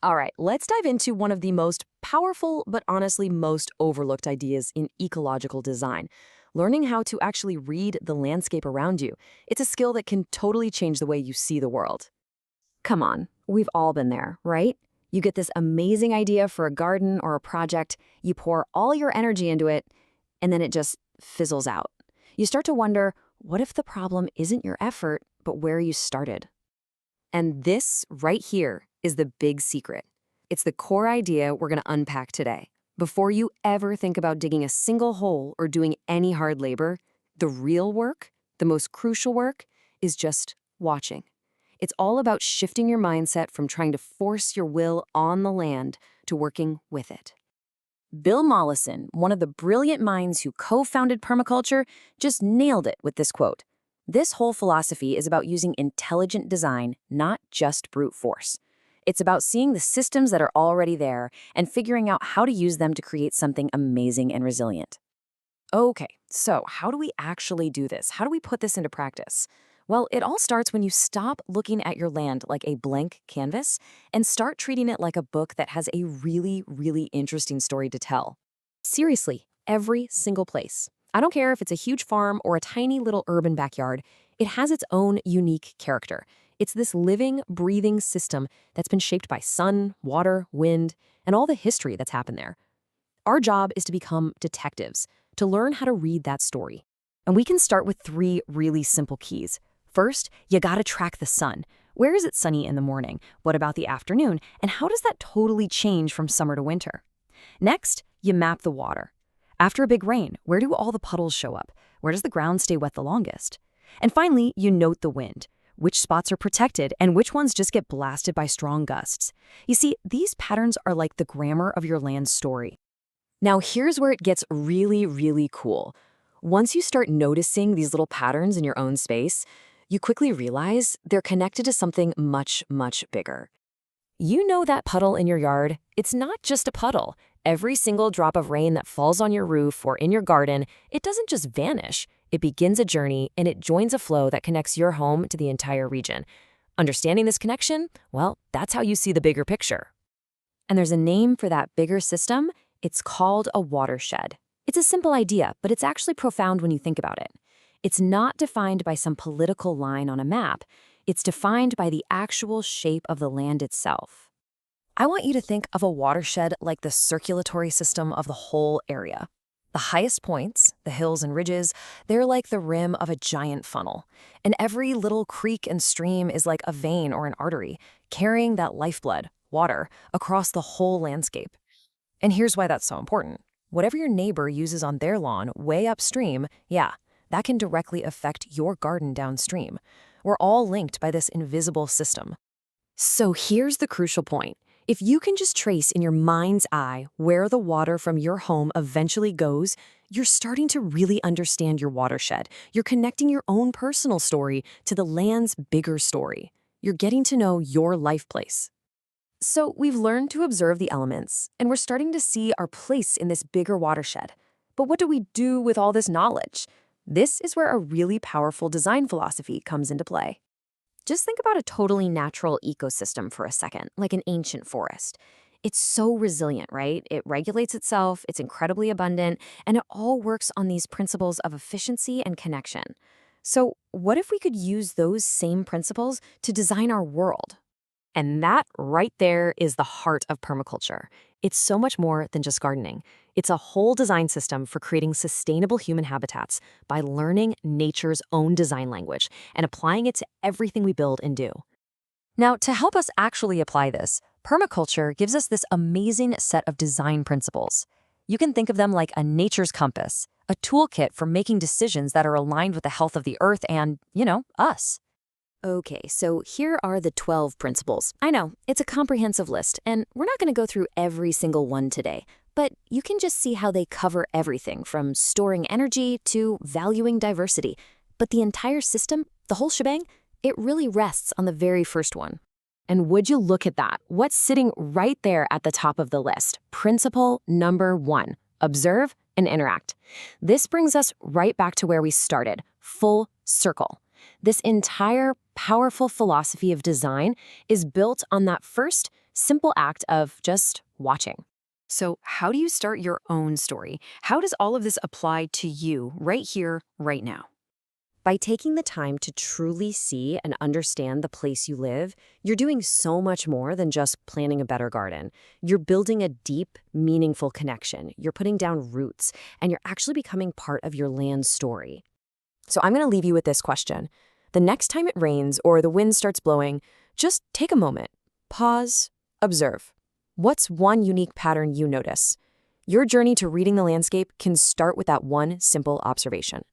All right, let's dive into one of the most powerful, but honestly most overlooked ideas in ecological design. Learning how to actually read the landscape around you. It's a skill that can totally change the way you see the world. Come on, we've all been there, right? You get this amazing idea for a garden or a project, you pour all your energy into it, and then it just fizzles out. You start to wonder, what if the problem isn't your effort, but where you started? And this right here is the big secret. It's the core idea we're going to unpack today. Before you ever think about digging a single hole or doing any hard labor, the real work, the most crucial work, is just watching. It's all about shifting your mindset from trying to force your will on the land to working with it. Bill Mollison, one of the brilliant minds who co-founded permaculture, just nailed it with this quote. This whole philosophy is about using intelligent design, not just brute force. It's about seeing the systems that are already there and figuring out how to use them to create something amazing and resilient. Okay, so how do we actually do this? How do we put this into practice? Well, it all starts when you stop looking at your land like a blank canvas and start treating it like a book that has a really, really interesting story to tell. Seriously, every single place. I don't care if it's a huge farm or a tiny little urban backyard, it has its own unique character. It's this living, breathing system that's been shaped by sun, water, wind, and all the history that's happened there. Our job is to become detectives, to learn how to read that story. And we can start with 3 really simple keys. First, you gotta track the sun. Where is it sunny in the morning? What about the afternoon? And how does that totally change from summer to winter? Next, you map the water. After a big rain, where do all the puddles show up? Where does the ground stay wet the longest? And finally, you note the wind. Which spots are protected and which ones just get blasted by strong gusts? You see, these patterns are like the grammar of your land's story. Now, here's where it gets really, really cool. Once you start noticing these little patterns in your own space, you quickly realize they're connected to something much, much bigger. You know that puddle in your yard? It's not just a puddle. Every single drop of rain that falls on your roof or in your garden, it doesn't just vanish. It begins a journey and it joins a flow that connects your home to the entire region. Understanding this connection, well, that's how you see the bigger picture. And there's a name for that bigger system. It's called a watershed. It's a simple idea, but it's actually profound when you think about it. It's not defined by some political line on a map. It's defined by the actual shape of the land itself. I want you to think of a watershed like the circulatory system of the whole area. The highest points, the hills and ridges, they're like the rim of a giant funnel. And every little creek and stream is like a vein or an artery, carrying that lifeblood, water, across the whole landscape. And here's why that's so important. Whatever your neighbor uses on their lawn way upstream, yeah, that can directly affect your garden downstream. We're all linked by this invisible system. So here's the crucial point. If you can just trace in your mind's eye where the water from your home eventually goes, you're starting to really understand your watershed. You're connecting your own personal story to the land's bigger story. You're getting to know your life place. So we've learned to observe the elements, and we're starting to see our place in this bigger watershed. But what do we do with all this knowledge? This is where a really powerful design philosophy comes into play. Just think about a totally natural ecosystem for a second, like an ancient forest. It's so resilient, right? It regulates itself, it's incredibly abundant, and it all works on these principles of efficiency and connection. So what if we could use those same principles to design our world? And that right there is the heart of permaculture. It's so much more than just gardening. It's a whole design system for creating sustainable human habitats by learning nature's own design language and applying it to everything we build and do. Now, to help us actually apply this, permaculture gives us this amazing set of design principles. You can think of them like a nature's compass, a toolkit for making decisions that are aligned with the health of the earth and, us. Okay, so here are the 12 principles. I know, it's a comprehensive list, and we're not going to go through every single one today, but you can just see how they cover everything from storing energy to valuing diversity. But the entire system, the whole shebang, it really rests on the very first one. And would you look at that? What's sitting right there at the top of the list? Principle number 1, observe and interact. This brings us right back to where we started, full circle. This entire powerful philosophy of design is built on that first simple act of just watching. So, how do you start your own story? How does all of this apply to you right here, right now? By taking the time to truly see and understand the place you live, you're doing so much more than just planting a better garden. You're building a deep, meaningful connection. You're putting down roots, and you're actually becoming part of your land's story. So I'm going to leave you with this question. The next time it rains or the wind starts blowing, just take a moment, pause, observe. What's one unique pattern you notice? Your journey to reading the landscape can start with that one simple observation.